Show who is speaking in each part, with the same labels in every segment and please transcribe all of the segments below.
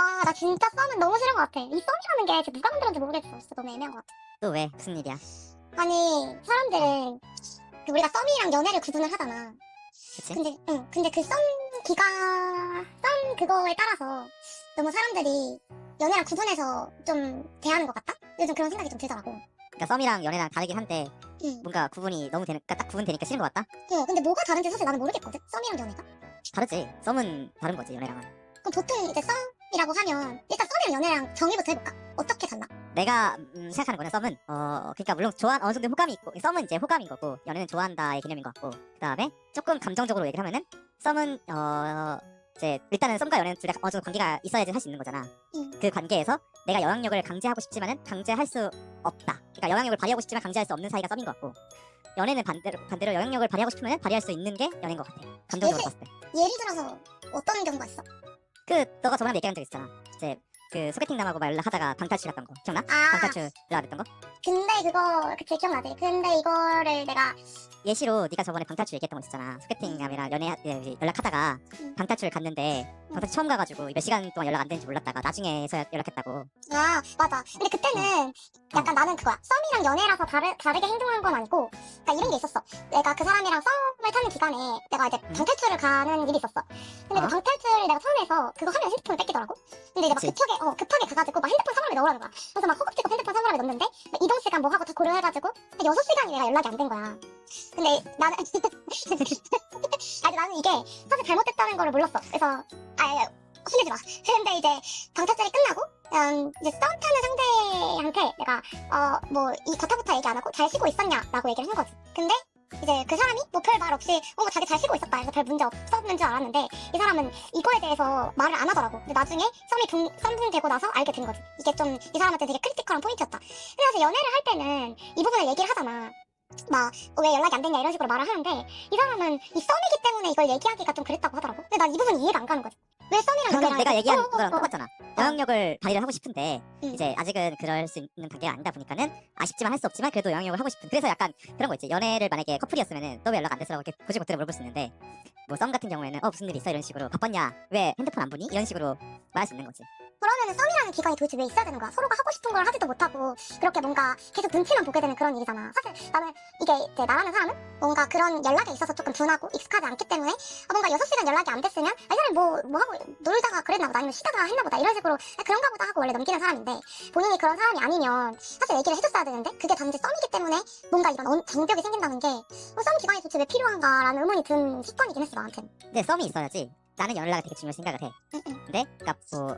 Speaker 1: 와, 나 진짜 썸은 너무 싫은 것 같아. 이 썸이라는 게 진짜 누가 만들었는지 모르겠어. 진짜 너무 애매한 것 같아.
Speaker 2: 또 왜? 무슨 일이야?
Speaker 1: 아니, 사람들은 그 우리가 썸이랑 연애를 구분을 하잖아.
Speaker 2: 그치?
Speaker 1: 근데 그 썸 썸 그거에 따라서 너무 사람들이 연애랑 구분해서 좀 대하는 것 같다? 요즘 그런 생각이 좀 들더라고.
Speaker 2: 그러니까 썸이랑 연애랑 다르긴 한데
Speaker 1: 응.
Speaker 2: 뭔가 구분이 너무 되니까 딱 구분되니까 싫은 것 같다?
Speaker 1: 근데 뭐가 다른지 사실 나는 모르겠거든? 썸이랑 연애가?
Speaker 2: 다르지. 썸은 다른 거지, 연애랑은.
Speaker 1: 그럼 보통 이제 썸이라고 하면 일단 썸이랑 연애랑 정의부터 해볼까? 어떻게 달라?
Speaker 2: 내가 생각하는 거는 썸은 그러니까 물론 어느 정도 호감이 있고, 썸은 이제 호감인 거고 연애는 좋아한다의 개념인 것 같고, 그 다음에 조금 감정적으로 얘기를 하면은 썸은 이제 일단은 썸과 연애는 둘 다 어느 정도 관계가 있어야지 할 수 있는 거잖아. 그 관계에서 내가 영향력을 강제하고 싶지만은 강제할 수 없다. 그러니까 영향력을 발휘하고 싶지만 강제할 수 없는 사이가 썸인 것 같고, 연애는 반대로 영향력을 발휘하고 싶으면 발휘할 수 있는 게 연애인 것 같아. 감정적으로 봤을 때.
Speaker 1: 예를 들어서 어떤 경우가 있어?
Speaker 2: 너가 저번에 얘기한 적 있잖아. 이제 그 소개팅 남하고 막 연락하다가 방탈출했던 거 기억나?
Speaker 1: 아,
Speaker 2: 방탈출 연락됐던 거?
Speaker 1: 근데 그거 그치 기억나지? 근데 이거를 내가
Speaker 2: 예시로 네가 저번에 방탈출 얘기했던 거 있잖아. 소개팅남이랑 연락하다가 방탈출 갔는데 방탈출 처음 가가지고 몇 시간 동안 연락 안 되는지 몰랐다가 나중에서야 연락했다고.
Speaker 1: 아, 맞아. 근데 그때는 약간 나는 그거야. 썸이랑 연애라서 다르게 행동한 건 아니고, 그러니까 이런 게 있었어. 내가 그 사람이랑 썸을 타는 기간에 내가 이제 방탈출을 가는 일이 있었어. 근데 그 방탈출을 내가 처음 해서 그거 하면 핸드폰을 뺏기더라고? 근데 이제 막
Speaker 2: 그치.
Speaker 1: 급하게 가가지고 막 핸드폰 사물함에 넣으라는 거야. 그래서 막 허겁지겁 핸드폰 사물함에 넣는데, 막 이동 시간 뭐 하고 다 고려해가지고, 한 6시간이 내가 연락이 안 된 거야. 근데 나는, 아니 나는 이게 사실 잘못됐다는 거를 몰랐어. 그래서, 혼내지 마. 근데 이제 방탈출이 끝나고, 이제 썸 타는 상대한테 내가 뭐 이 가타부타 얘기 안 하고 잘 쉬고 있었냐라고 얘기를 한 거지. 근데 이제 그 사람이 뭐 별 말 없이 자기 잘 쉬고 있었다 해서 별 문제 없었는 줄 알았는데, 이 사람은 이거에 대해서 말을 안 하더라고. 근데 나중에 썸이 되고 나서 알게 된 거지. 이게 좀 이 사람한테 되게 크리티컬한 포인트였다. 그래서 연애를 할 때는 이 부분을 얘기를 하잖아. 막 왜 연락이 안 됐냐 이런 식으로 말을 하는데, 이 사람은 이 썸이기 때문에 이걸 얘기하기가 좀 그랬다고 하더라고. 근데 난 이 부분 이해가 안 가는 거지. 왜 썸이랑
Speaker 2: 방금
Speaker 1: 연애를
Speaker 2: 내가
Speaker 1: 하지?
Speaker 2: 얘기한 거랑 똑같잖아. 영향력을 발휘를 하고 싶은데
Speaker 1: 응.
Speaker 2: 이제 아직은 그럴 수 있는 단계가 아니다 보니까는 아쉽지만 할 수 없지만 그래도 영향력을 하고 싶은. 그래서 약간 그런 거 있지. 연애를 만약에 커플이었으면은 너 왜 연락 안 됐어라고 이렇게 고지고대로 물어볼 수 있는데, 뭐 썸 같은 경우에는 무슨 일 있어 이런 식으로, 바빴냐, 왜 핸드폰 안 보니 이런 식으로 말할 수 있는 거지.
Speaker 1: 그러면은 썸이라는 기간이 도대체 왜 있어야 되는 거야? 서로가 하고 싶은 걸 하지도 못하고 그렇게 뭔가 계속 눈치만 보게 되는 그런 일이잖아. 사실 나는 이게 이제 나라는 사람은 뭔가 그런 연락에 있어서 조금 둔하고 익숙하지 않기 때문에, 뭔가 6시간 연락이 안 됐으면 이 사람이 뭐 하고 놀다가 그랬나 보다, 아니면 쉬다가 했나 보다 이런 식으로 그런가 보다 하고 원래 넘기는 사람인데, 본인이 그런 사람이 아니면 사실 얘기를 해줬어야 되는데, 그게 단지 썸이기 때문에 뭔가 이런 장벽이 생긴다는 게 썸 기간이 도대체 왜 필요한가라는 의문이 든 사건이긴 했어, 나한테는.
Speaker 2: 근데 썸이 있어야지 나는 연락을 되게 중요시 생각을 해. 근데 그러니까 뭐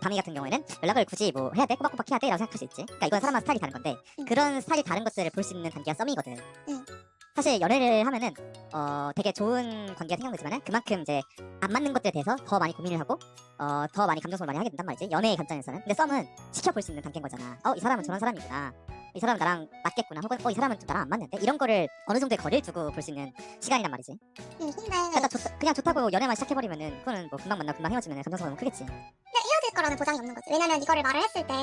Speaker 2: 밤이 같은 경우에는 연락을 굳이 뭐 해야 돼? 꼬박꼬박 해야 돼? 라고 생각할 수 있지. 그러니까 이건 사람마다 스타일이 다른 건데, 그런 스타일이 다른 것들을 볼 수 있는 단계가 썸이거든. 사실 연애를 하면은 되게 좋은 관계가 생겨나지만은 그만큼 이제 안 맞는 것들에 대해서 더 많이 고민을 하고 더 많이 감정 소모를 많이 하게 된단 말이지, 연애의 관점에서는. 근데 썸은 지켜볼 수 있는 단계인 거잖아. 이 사람은 저런 사람이구나, 이 사람은 나랑 맞겠구나, 혹은 이 사람은 좀 나랑 안 맞는데, 이런 거를 어느 정도의 거리를 두고 볼 수 있는 시간이란 말이지.
Speaker 1: 근데
Speaker 2: 그러니까 그냥 좋다고 연애만 시작해버리면은 그거는 뭐 금방 만나고 금방 헤어지면 감정 소모는 크겠지.
Speaker 1: 헤어질 거라는 보장이 없는 거지. 왜냐면 이거를 말을 했을 때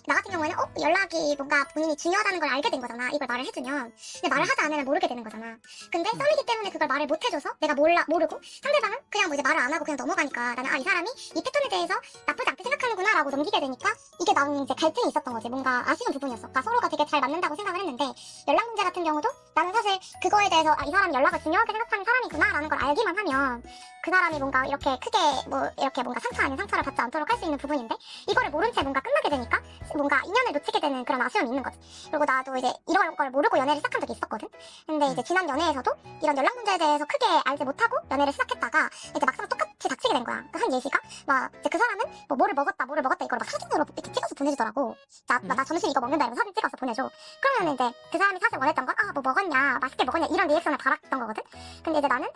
Speaker 1: 나 같은 경우에는 연락이 뭔가 본인이 중요하다는 걸 알게 된 거잖아, 이걸 말을 해주면. 근데 말을 하지 않으면 모르게 되는 거잖아. 근데 썸이기 때문에 그걸 말을 못 해줘서 내가 모르고 상대방은 그냥 뭐 이제 말을 안 하고 그냥 넘어가니까, 나는 이 사람이 이 패턴에 대해서 나쁘지 않게 생각하는구나 라고 넘기게 되니까 이게 나는 이제 갈등이 있었던 거지. 뭔가 아쉬운 부분이었어. 그러니까 서로가 되게 잘 맞는다고 생각을 했는데, 연락 문제 같은 경우도 나는 사실 그거에 대해서 이 사람이 연락을 중요하게 생각하는 사람이구나 라는 걸 알기만 하면 그 사람이 뭔가 이렇게 크게 뭐 이렇게 뭔가 상처 아닌 상처를 받지 않도록 할 수 있는 부분인데, 이거를 모른 채 뭔가 끝나게 되니까 뭔가 인연을 놓치게 되는 그런 아쉬움이 있는 거지. 그리고 나도 이제 이런 걸 모르고 연애를 시작한 적이 있었거든. 근데 이제 지난 연애에서도 이런 연락 문제에 대해서 크게 알지 못하고 연애를 시작했다가 이제 막상 똑같이 닥치게 된 거야. 한 예시가 막 이제 그 사람은 뭐 뭐를 먹었다 이걸 막 사진으로 이렇게 찍어서 보내주더라고. 나 점심 이거 먹는다 이러면 사진 찍어서 보내줘. 그러면 이제 그 사람이 사실 원했던 건 뭐 먹었냐, 맛있게 먹었냐 이런 리액션을 바랐던 거거든. 근데 이제 나는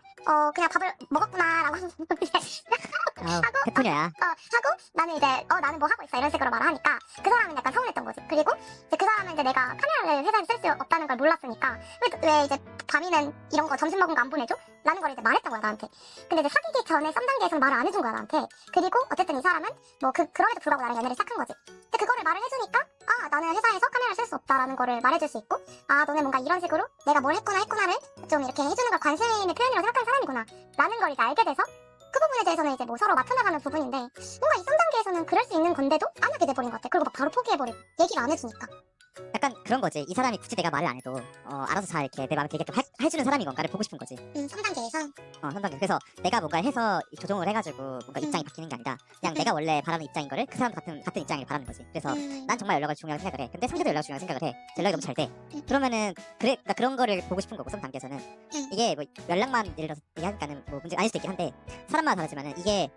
Speaker 1: 그냥 밥을 먹었구나라고 하고
Speaker 2: 페토녀야.
Speaker 1: 하고 나는 이제 나는 뭐 하고 있어 이런 식으로 말을 하니까 그 사람은 약간 서운했던 거지. 그리고 이제 그 사람은 이제 내가 카메라를 회사에서 쓸 수 없다는 걸 몰랐으니까 왜 이제 밤이는 이런 거 점심 먹은 거 안 보내줘? 라는 걸 이제 말했던 거야, 나한테. 근데 이제 사귀기 전에 썸 단계에서는 말을 안 해준 거야, 나한테. 그리고 어쨌든 이 사람은 뭐 그럼에도 불구하고 나랑 연애를 시작한 거지. 근데 그거를 말을 해주니까 나는 회사에서 카메라를 쓸 수 없다라는 거를 말해줄 수 있고, 너네 뭔가 이런 식으로 내가 뭘 했구나를 좀 이렇게 해주는 걸 관심의 표현이라고 생각하는 사람이구나 라는 걸 이제 알게 돼서 그 부분에 대해서는 이제 뭐 서로 맞춰나가는 부분인데 뭔가 이 썸 단계에서는 그럴 수 있는 건데도 안 하게 돼버린 것 같아. 그리고 막 바로 포기해버리고 얘기를 안 해주니까.
Speaker 2: 약간 그런 거지. 이 사람이 굳이 내가 말을 안 해도 알아서 잘 이렇게 내 마음에 들게끔 해주는 사람이 뭔가를 보고 싶은 거지.
Speaker 1: 3단계에서
Speaker 2: 3단계. 그래서 내가 뭔가를 해서 조정을 해가지고 뭔가 입장이 바뀌는 게 아니라 그냥 내가 원래 바라는 입장인 거를 그 사람도 같은 입장을 바라는 거지. 그래서 난 정말 연락을 중요하게 생각을 해. 근데 상대도 연락을 중요하게 생각을 해. 연락이 너무 잘 돼. 그러면은 그러니까 그런 거를 보고 싶은 거고 3단계에서는 이게 뭐 연락만 예를 들어서 얘기하니까는 뭐 문제가 아닐 수도 있긴 한데 사람마다 다르지만은 이게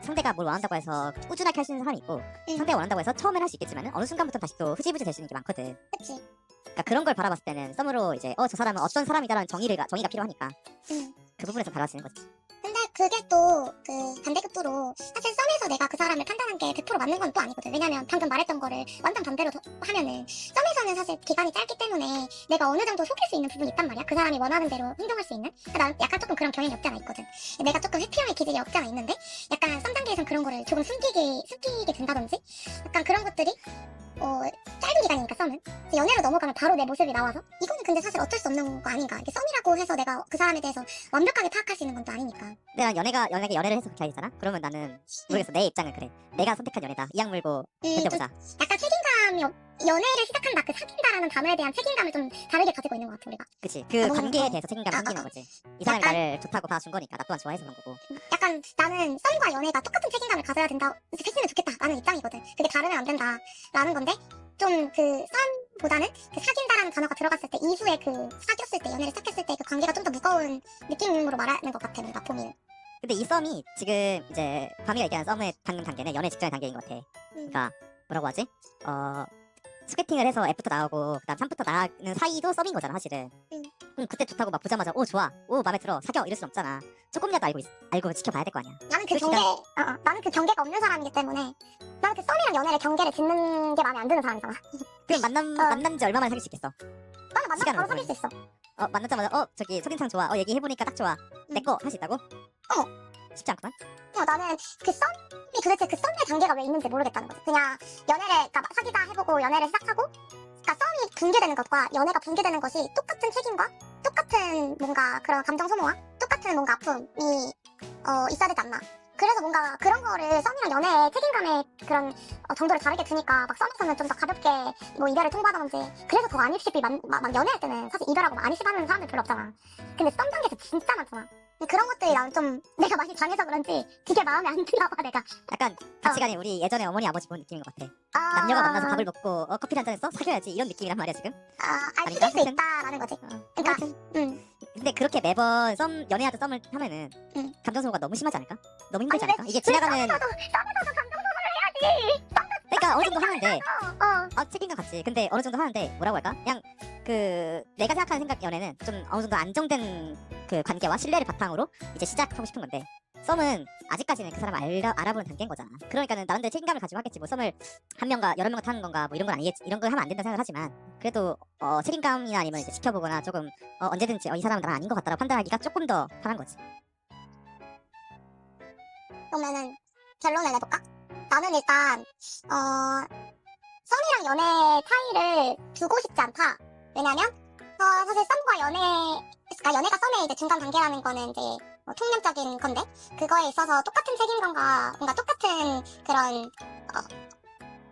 Speaker 2: 상대가 뭘 원한다고 해서 꾸준하게 할 수 있는 사람이 있고 상대가 원한다고 해서 처음엔 할 수 있겠지만은 어느 순간부터 다시 또 흐지부지 될 수 있는 게 많거든.
Speaker 1: 그치.
Speaker 2: 그러니까 그런 걸 바라봤을 때는 썸으로 이제 저 사람은 어떤 사람이다라는 정의가 필요하니까 그 부분에서 바라볼 수 있는 거지.
Speaker 1: 근데 그게 또 그 반대급부로 사실 썸에서 내가 그 사람을 판단한 게 100% 맞는 건 또 아니거든. 왜냐면 방금 말했던 거를 완전 반대로 하면은 썸에서는 사실 기간이 짧기 때문에 내가 어느 정도 속일 수 있는 부분이 있단 말이야. 그 사람이 원하는 대로 행동할 수 있는. 난 약간 조금 그런 경향이 없지 않아 있거든. 내가 조금 회피형의 기질이 없지 않아 있는데 약간 썸 단계에선 그런 거를 조금 숨기게 된다든지 약간 그런 것들이 짧은 기간이니까 썸은 연애로 넘어가면 바로 내 모습이 나와서 이거는 근데 사실 어쩔 수 없는 거 아닌가. 이게 썸이라고 해서 내가 그 사람에 대해서 완벽하게 파악할 수 있는 건 또 아니니까.
Speaker 2: 내가 연애를 해서 그렇게 하잖아. 그러면 나는 모르겠어. 내 입장은 그래. 내가 선택한 연애다. 이악 물고 견뎌보자.
Speaker 1: 약간 책임감이 연애를 시작한다 그 사귄다라는 단어에 대한 책임감을 좀 다르게 가지고 있는 것 같아 우리가.
Speaker 2: 그치. 그
Speaker 1: 너무,
Speaker 2: 관계에 대해서 책임감을 생기는 거지. 이 사람이
Speaker 1: 약간-
Speaker 2: 나를 좋다고 봐준 거니까 나 또한 좋아해서 그런 거고.
Speaker 1: 약간 나는 썸과 연애가 똑같은 책임감을 가져야 된다 했으면 좋겠다라는 입장이거든. 그게 다르면 안 된다라는 건데 좀 그 썸보다는 그 사귄다라는 단어가 들어갔을 때 이후에 그 사귀었을 때 연애를 시작했을 때 그 관계가 좀 더 무거운 느낌으로 말하는 것 같아 뭔가 봄이는.
Speaker 2: 근데 이 썸이 지금 이제 밤이가 얘기하는 썸의 방금 단계는 연애 직전의 단계인 것 같아. 그러니까 뭐라고 하지? 소개팅을 해서 F부터 나오고 그다음 3부터 나가는 사이도 썸인 거잖아 사실은. 그때 좋다고 막 보자마자 오 좋아, 오 마음에 들어, 사겨 이럴 순 없잖아. 조금이라도 알고 지켜봐야 될 거 아니야.
Speaker 1: 나는 그 경계, 나는 그 경계가 없는 사람이기 때문에 나는 그 썸이랑 연애를 경계를 짓는 게 마음에 안 드는 사람이잖아.
Speaker 2: 그럼 만난 지 얼마 만에 사귈 수 있겠어?
Speaker 1: 나는 만나면
Speaker 2: 시간을
Speaker 1: 바로 사귈 수 있어.
Speaker 2: 만나자마자 저기 첫인상 좋아, 얘기해보니까 딱 좋아, 내 거 할 수 있다고? 쉽지 않구만.
Speaker 1: 나는 그 썸이 도대체 그 썸의 단계가 왜 있는지 모르겠다는 거지. 그냥 연애를 그러니까 사귀자 해보고 연애를 시작하고 그러니까 썸이 붕괴되는 것과 연애가 붕괴되는 것이 똑같은 책임과 똑같은 뭔가 그런 감정 소모와 똑같은 뭔가 아픔이 있어야 되지 않나. 그래서 뭔가 그런 거를 썸이랑 연애의 책임감의 그런 정도를 다르게 두니까 막 썸에서는 좀 더 가볍게 뭐 이별을 통보하던지 그래서 더 안입십이 막 연애할 때는 사실 이별하고 막 안입십하는 사람들 별로 없잖아. 근데 썸 단계에서 진짜 많잖아. 그런 것들이 나는 좀 내가 많이 당해서 그런지 되게 마음에 안 드나 봐 내가.
Speaker 2: 약간 가치관이 우리 예전에 어머니 아버지 본 느낌인 것 같아.
Speaker 1: 아,
Speaker 2: 남녀가 만나서 밥을 먹고 커피 한잔 했어? 사귀어야지 이런 느낌이란 말이야 지금.
Speaker 1: 아닐 수도
Speaker 2: 하여튼.
Speaker 1: 있다라는 거지. 그러니까
Speaker 2: 하여튼. 근데 그렇게 매번 연애하듯 썸을 하면은 감정 소모가 너무 심하지 않을까? 너무 힘들지
Speaker 1: 아니,
Speaker 2: 않을까? 이게 지나가는
Speaker 1: 썸에서도 감정 소모를 해야지.
Speaker 2: 그러니까 어느 정도 하는데
Speaker 1: 어.
Speaker 2: 책임감 같지. 근데 어느 정도 하는데 뭐라고 할까? 그냥 그 내가 생각하는 생각 연애는 좀 어느 정도 안정된 그 관계와 신뢰를 바탕으로 이제 시작하고 싶은 건데 썸은 아직까지는 그 사람을 알아보는 단계인 거잖아. 그러니까는 나름대로 책임감을 가지고 하겠지. 뭐 썸을 한 명과 여러 명과 타는 건가 뭐 이런 건 아니겠지. 이런 걸 하면 안 된다고 생각을 하지만 그래도 책임감이나 아니면 이제 지켜보거나 조금 언제든지 이 사람은 나랑 아닌 것 같다라고 판단하기가 조금 더 편한 거지.
Speaker 1: 그러면은 결론을 내볼까? 나는 일단 썸이랑 연애 차이를 두고 싶지 않다. 왜냐면 사실 썸과 그러니까 연애가 썸의 이제 중간 단계라는 거는 이제 통념적인 건데 그거에 있어서 똑같은 책임감과 뭔가 똑같은 그런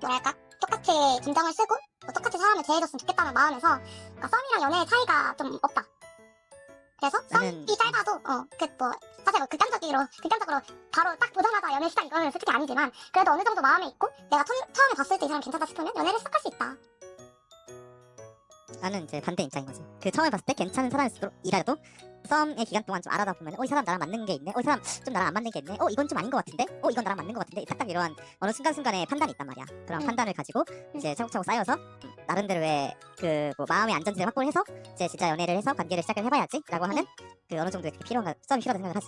Speaker 1: 뭐랄까 똑같이 감정을 쓰고 똑같이 사람을 대해줬으면 좋겠다는 마음에서 그러니까 썸이랑 연애의 차이가 좀 없다. 그래서 썸이 짧아도 사실 뭐 극단적으로 바로 딱 보자마자 연애 시작 이거는 솔직히 아니지만 그래도 어느 정도 마음에 있고 내가 처음에 봤을 때 이 사람 괜찮다 싶으면 연애를 시작할 수 있다.
Speaker 2: 나는 이제 반대 입장인 거지. 그 처음에 봤을 때 괜찮은 사람이라도 썸의 기간 동안 좀 알아다 보면 이 사람 나랑 맞는 게 있네. 이 사람 좀 나랑 안 맞는 게 있네. 이건 좀 아닌 것 같은데. 이건 나랑 맞는 것 같은데. 딱딱 이러한 어느 순간순간에 판단이 있단 말이야. 그런 판단을 가지고 이제 차곡차곡 쌓여서 나름대로의 그 뭐 마음의 안전지를 확보를 해서 이제 진짜 연애를 해서 관계를 시작을 해봐야지라고 하는 그 어느 정도의 썸이 필요하다고 생각을 하지.